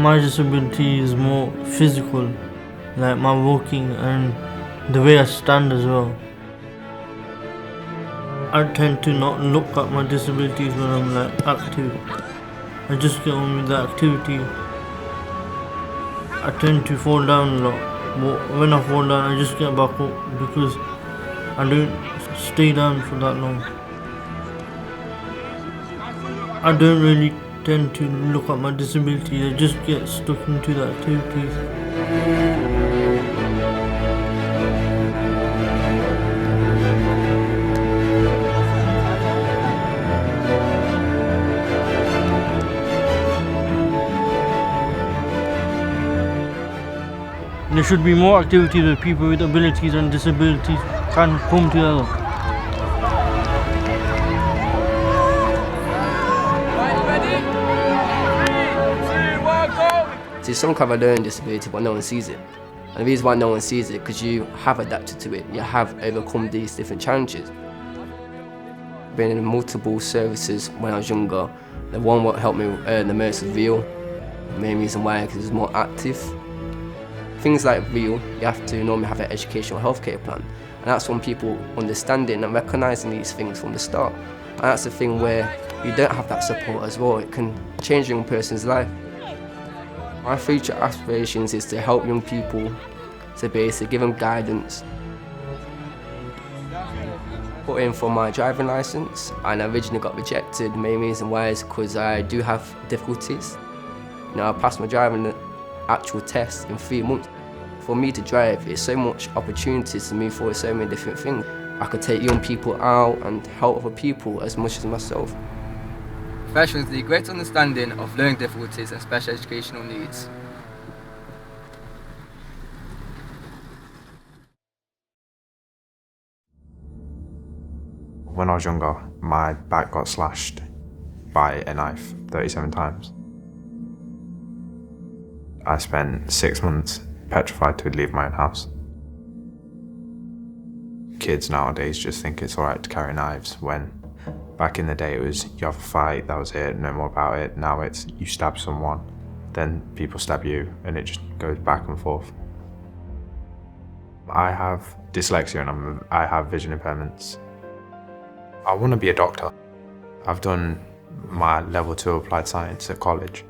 my disability is more physical, like my walking and the way I stand as well. I tend to not look at my disabilities when I'm active. I just get on with the activity. I tend to fall down a lot, but when I fall down I just get back up because I don't stay down for that long. I don't really tend to look at my disability, I just get stuck into the activities. There should be more activities where people with abilities and disabilities can come together. See, some have a learning disability, but no one sees it. And the reason why no one sees it, because you have adapted to it, you have overcome these different challenges. Being in multiple services when I was younger, the one what helped me earn the most was real. The main reason why, because it was more active. Things like real, you have to normally have an educational healthcare plan. And that's when people understanding and recognising these things from the start. And that's the thing where you don't have that support as well. It can change a young person's life. My future aspirations is to help young people, to basically give them guidance. Put in for my driving licence, and I originally got rejected. The main reason why is because I do have difficulties. I passed my driving actual test in 3 months. For me to drive, it's so much opportunities to move forward, so many different things. I could take young people out and help other people as much as myself. Professionals need great understanding of learning difficulties and special educational needs. When I was younger, my back got slashed by a knife 37 times. I spent 6 months petrified to leave my own house. Kids nowadays just think it's alright to carry knives, when back in the day it was you have a fight, that was it, no more about it. Now it's you stab someone, then people stab you, and it just goes back and forth. I have dyslexia and I have vision impairments. I want to be a doctor. I've done my level 2 applied science at college,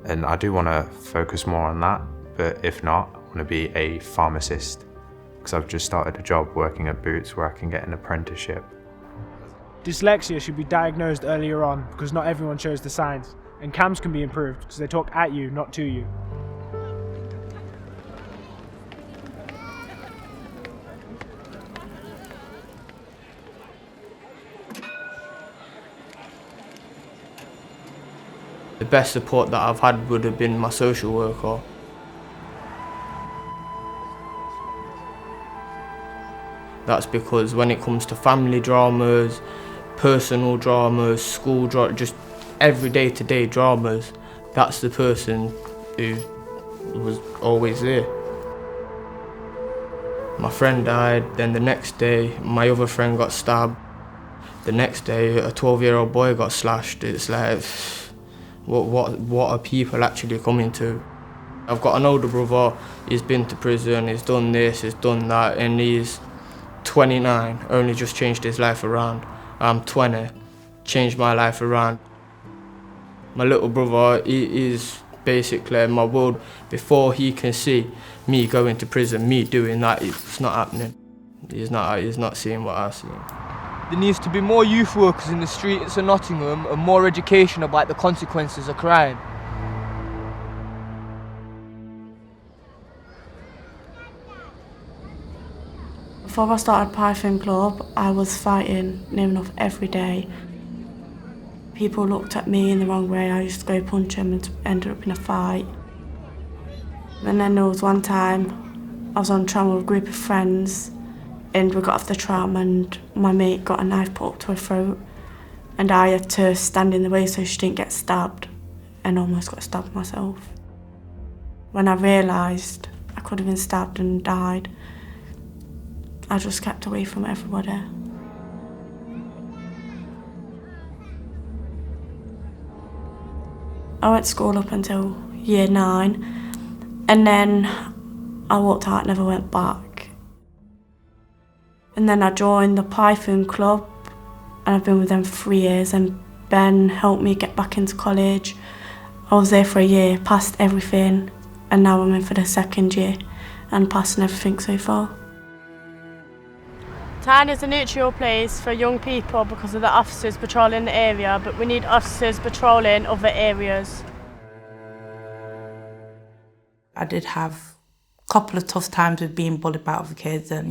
and I do want to focus more on that, but if not, I want to be a pharmacist, because I've just started a job working at Boots where I can get an apprenticeship. Dyslexia should be diagnosed earlier on because not everyone shows the signs, and CAMS can be improved because they talk at you, not to you. The best support that I've had would have been my social worker. That's because when it comes to family dramas, personal dramas, school dramas, just every day-to-day dramas, that's the person who was always there. My friend died, then the next day my other friend got stabbed. The next day a 12-year-old boy got slashed. It's like, what are people actually coming to? I've got an older brother, he's been to prison, he's done this, he's done that, and he's 29, only just changed his life around. I'm 20, changed my life around. My little brother, he is basically my world. Before he can see me going to prison, me doing that, it's not happening. He's not seeing what I've seen. There needs to be more youth workers in the streets of Nottingham and more education about the consequences of crime. Before I started Python Club, I was fighting near enough every day. People looked at me in the wrong way. I used to go punch them and ended up in a fight. And then there was one time I was on tram with a group of friends, and we got off the tram and my mate got a knife put up to her throat, and I had to stand in the way so she didn't get stabbed, and almost got stabbed myself. When I realised I could have been stabbed and died, I just kept away from everybody. I went to school up until year 9, and then I walked out, never went back. And then I joined the Python club, and I've been with them for 3 years, and Ben helped me get back into college. I was there for a year, passed everything, and now I'm in for the 2nd year and passing everything so far. Tyne is a neutral place for young people because of the officers patrolling the area, but we need officers patrolling other areas. I did have a couple of tough times with being bullied by other kids, and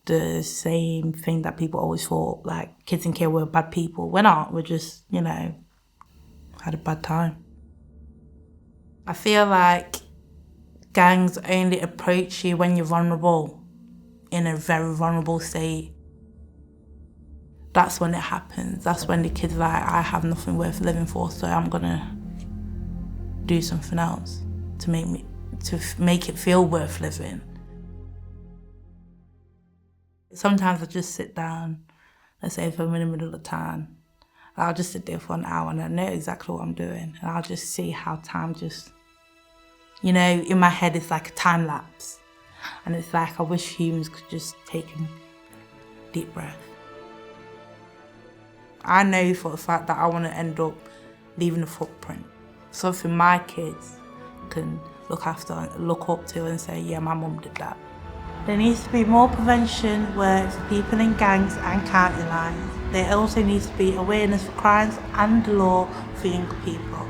the same thing that people always thought, like kids in care were bad people. We're not, we're just, had a bad time. I feel like gangs only approach you when you're vulnerable, in a very vulnerable state. That's when it happens. That's when the kid's like, I have nothing worth living for, so I'm gonna do something else to make it feel worth living. Sometimes I just sit down, let's say if I'm in the middle of town, I'll just sit there for an hour and I know exactly what I'm doing, and I'll just see how time just, in my head it's like a time lapse, and it's like I wish humans could just take a deep breath. I know for the fact that I want to end up leaving a footprint, something my kids can look after and look up to and say, yeah, my mum did that. There needs to be more prevention work for people in gangs and county lines. There also needs to be awareness for crimes and law for young people.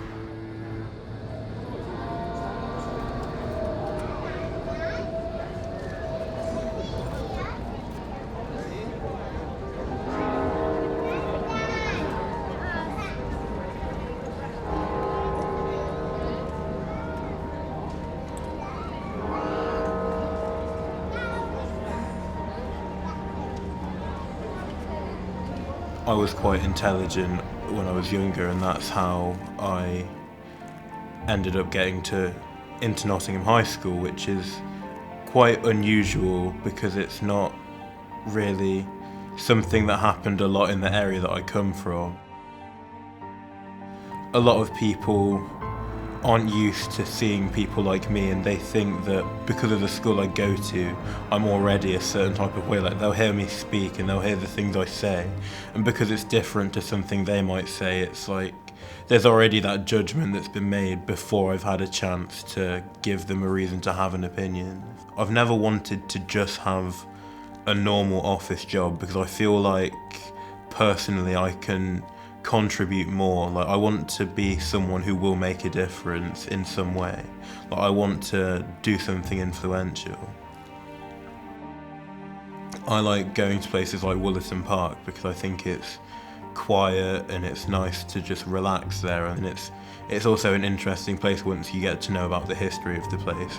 I was quite intelligent when I was younger, and that's how I ended up getting into Nottingham High School, which is quite unusual because it's not really something that happened a lot in the area that I come from. A lot of people aren't used to seeing people like me, and they think that because of the school I go to, I'm already a certain type of way. Like, they'll hear me speak and they'll hear the things I say, and because it's different to something they might say, it's like there's already that judgment that's been made before I've had a chance to give them a reason to have an opinion. I've never wanted to just have a normal office job because I feel like personally I can contribute more. Like, I want to be someone who will make a difference in some way. Like, I want to do something influential. I like going to places like Woollerton Park because I think it's quiet and it's nice to just relax there, and it's also an interesting place once you get to know about the history of the place.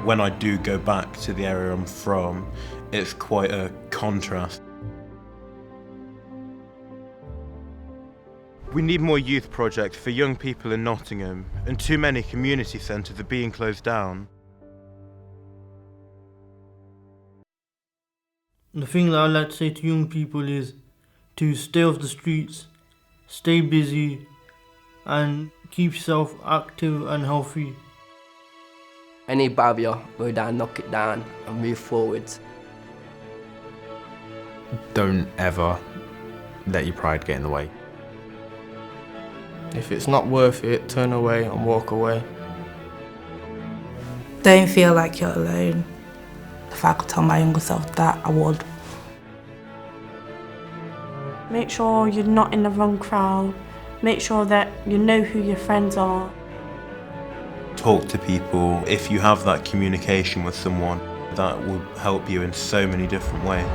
When I do go back to the area I'm from, it's quite a contrast. We need more youth projects for young people in Nottingham, and too many community centres are being closed down. The thing that I'd like to say to young people is to stay off the streets, stay busy, and keep yourself active and healthy. Any barrier, go down, knock it down and move forwards. Don't ever let your pride get in the way. If it's not worth it, turn away and walk away. Don't feel like you're alone. If I could tell my younger self that, I would. Make sure you're not in the wrong crowd. Make sure that you know who your friends are. Talk to people. If you have that communication with someone, that will help you in so many different ways.